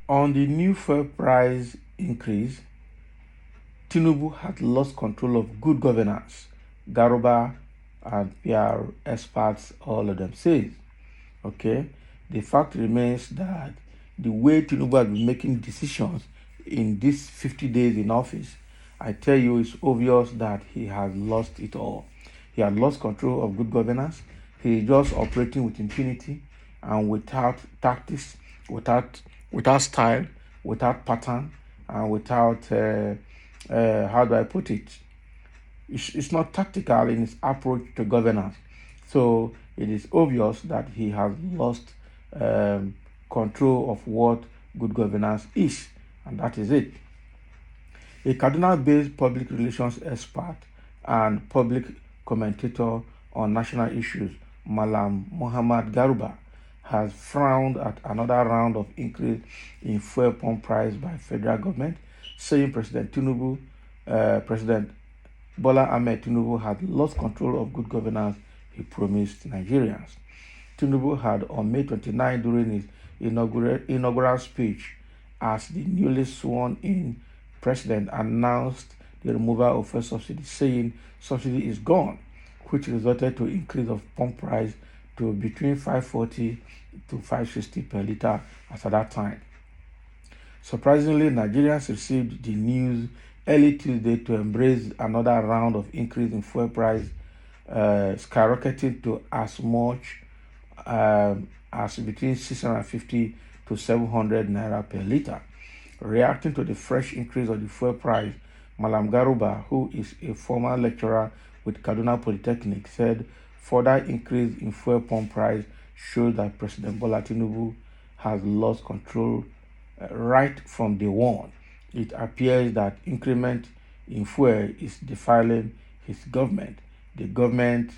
On the new fuel price increase, Tinubu had lost control of good governance. Garba and PR experts, all of them say. Okay, the fact remains that the way Tinubu has been making decisions in these 50 days in office, I tell you, it's obvious that he has lost it all. He had lost control of good governance. He is just operating with impunity and without tactics, without style, without pattern, and without how do I put it? It's not tactical in his approach to governance. So it is obvious that he has lost control of what good governance is, and that is it. A Kaduna-based public relations expert and public commentator on national issues, Malam Muhammad Garba, has frowned at another round of increase in fuel pump price by federal government, saying President Bola Ahmed Tinubu had lost control of good governance he promised Nigerians. Tinubu had on May 29 during his inaugural speech as the newly sworn-in president announced the removal of fuel subsidy, saying subsidy is gone, which resulted to increase of pump price to between 540 to 560 per liter as at that time. Surprisingly, Nigerians received the news early Tuesday to embrace another round of increase in fuel price, skyrocketing to as much as between 650 to 700 naira per liter. Reacting to the fresh increase of the fuel price, Malam Garuba, who is a former lecturer with Kaduna Polytechnic, said further increase in fuel pump price shows that President Bola Tinubu has lost control right from day one. It appears that increment in fuel is defiling his government. The government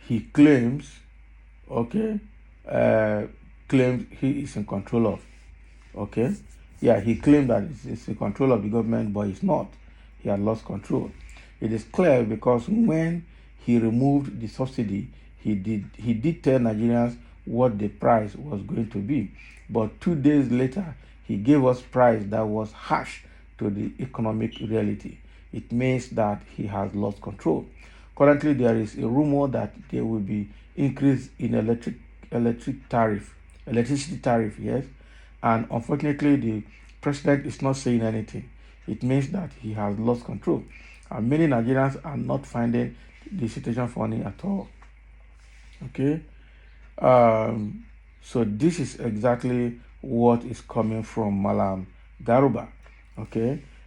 he claims, claims he is in control of. He claimed that it's in control of the government, but it's not. He had lost control. It is clear because when he removed the subsidy, he did tell Nigerians what the price was going to be. But 2 days later, he gave us price that was harsh to the economic reality. It means that he has lost control. Currently, there is a rumor that there will be increase in electricity tariff, yes. And unfortunately, the president is not saying anything. It means that he has lost control. And many Nigerians are not finding the situation funny at all. So this is exactly what is coming from Malam Garuba.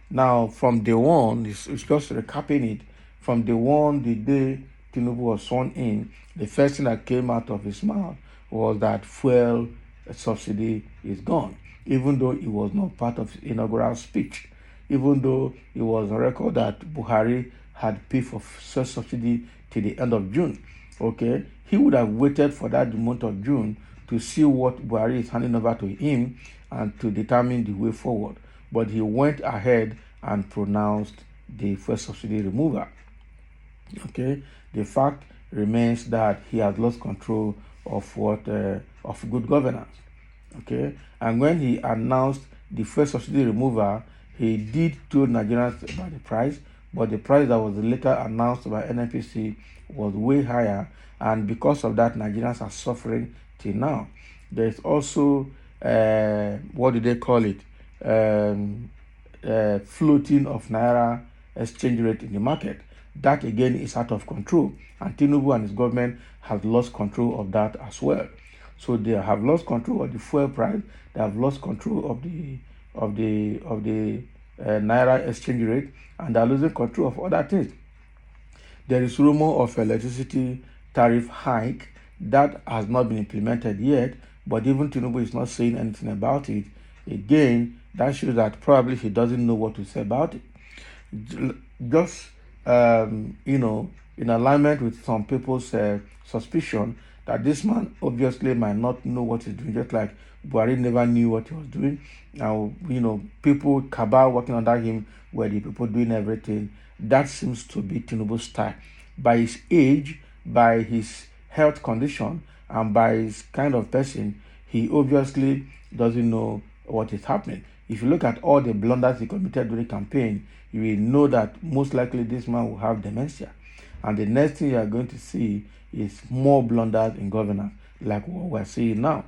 Now from day one, it's just recapping it. From day one, the day Tinubu was sworn in, the first thing that came out of his mouth was that fuel subsidy is gone, even though it was not part of his inaugural speech, even though it was on record that Buhari had paid for fuel subsidy till the end of June. He would have waited for that month of June to see what Buhari is handing over to him and to determine the way forward. But he went ahead and pronounced the fuel subsidy removal. The fact remains that he has lost control of of good governance. And when he announced the fuel subsidy removal, he did tell Nigerians about the price, but the price that was later announced by NNPC was way higher, and because of that, Nigerians are suffering till now. There's also what do they call it? Floating of Naira exchange rate in the market. That again is out of control, and Tinubu and his government have lost control of that as well. So they have lost control of the fuel price. They have lost control of the Naira exchange rate, and they are losing control of other things. There is rumor of electricity tariff hike that has not been implemented yet, but even Tinubu is not saying anything about it. Again, that shows that probably he doesn't know what to say about it. Just in alignment with some people's suspicion that this man obviously might not know what he's doing, just like Buhari never knew what he was doing. Now, people, cabal working under him were the people doing everything. That seems to be Tinubu's style. By his age, by his health condition and by his kind of person, he obviously doesn't know what is happening. If you look at all the blunders he committed during campaign, you will know that most likely this man will have dementia. And the next thing you are going to see is more blunders in governance, like what we're seeing now.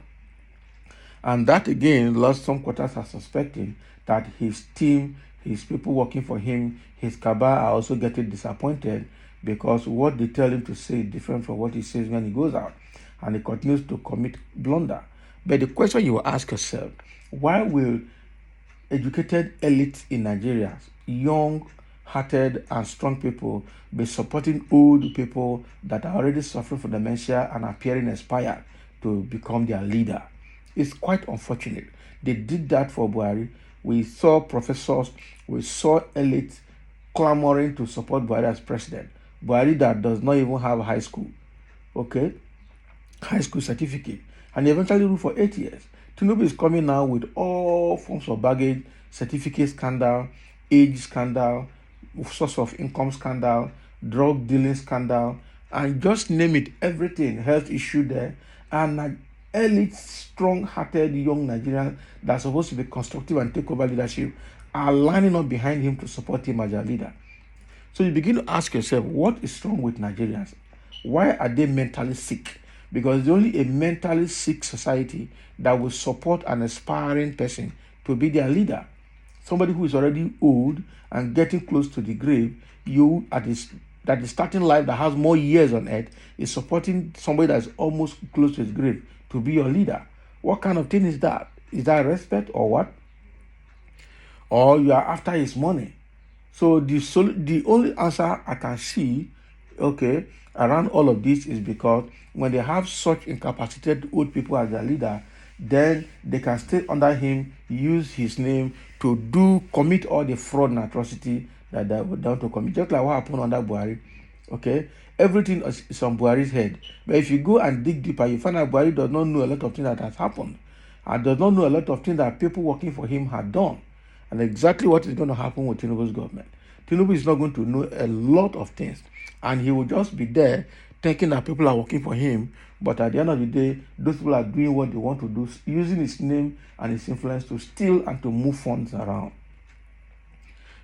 And that again, lost some quarters are suspecting that his team, his people working for him, his cabal are also getting disappointed because what they tell him to say is different from what he says when he goes out. And he continues to commit blunder. But the question you will ask yourself, why will educated elite in Nigeria, young-hearted and strong people, be supporting old people that are already suffering from dementia and appearing expired to become their leader? It's quite unfortunate. They did that for Buhari. We saw professors, we saw elites clamoring to support Buhari as president. Buhari that does not even have high school, okay, high school certificate, and he eventually ruled for 8 years. Tinubu is coming now with all forms of baggage, certificate scandal, age scandal, source of income scandal, drug dealing scandal, and just name it, everything, health issue there. And elite, strong-hearted young Nigerians that are supposed to be constructive and take over leadership are lining up behind him to support him as their leader. So you begin to ask yourself, what is wrong with Nigerians? Why are they mentally sick? Because it's only a mentally sick society that will support an aspiring person to be their leader. Somebody who is already old and getting close to the grave, you at this that is starting life that has more years on earth is supporting somebody that is almost close to his grave to be your leader. What kind of thing is that? Is that respect or what? Or you are after his money? So the only answer I can see, okay, around all of this is because when they have such incapacitated old people as their leader, then they can stay under him, use his name to commit all the fraud and atrocity that they were down to commit. Just like what happened under Buhari, okay? Everything is on Buhari's head. But if you go and dig deeper, you find out Buhari does not know a lot of things that has happened and does not know a lot of things that people working for him had done. And exactly what is going to happen with Tinubu's government. Tinubu is not going to know a lot of things. And he will just be there thinking that people are working for him. But at the end of the day, those people are doing what they want to do, using his name and his influence to steal and to move funds around.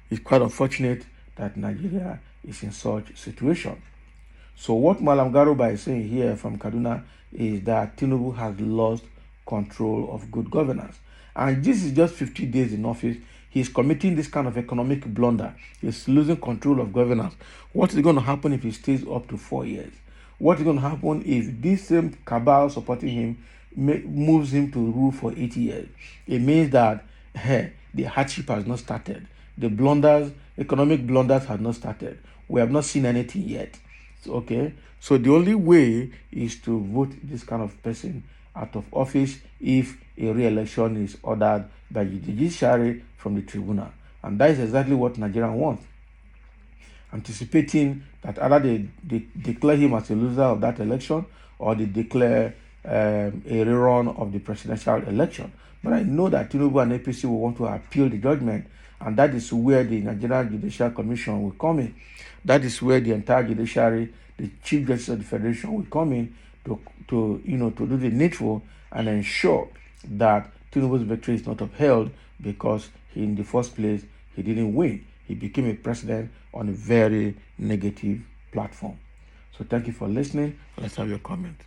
It's quite unfortunate that Nigeria is in such a situation. So what Malam Garba is saying here from Kaduna is that Tinubu has lost control of good governance. And this is just 50 days in office. He's committing this kind of economic blunder. He's losing control of governance. What is going to happen if he stays up to 4 years? What is going to happen if this same cabal supporting him moves him to rule for 8 years? It means that the hardship has not started. The blunders, economic blunders have not started. We have not seen anything yet. Okay, so the only way is to vote this kind of person out of office if a re-election is ordered by the judiciary from the tribunal. And that is exactly what Nigerians want. Anticipating that either they declare him as a loser of that election or they declare a rerun of the presidential election. But I know that Tinubu and APC will want to appeal the judgment, and that is where the Nigerian Judicial Commission will come in. That is where the entire judiciary, the Chief Justice of the Federation will come in to do the needful and ensure that Tinubu's victory is not upheld because in the first place, he didn't win. He became a president on a very negative platform. So thank you for listening. Let's have your comment.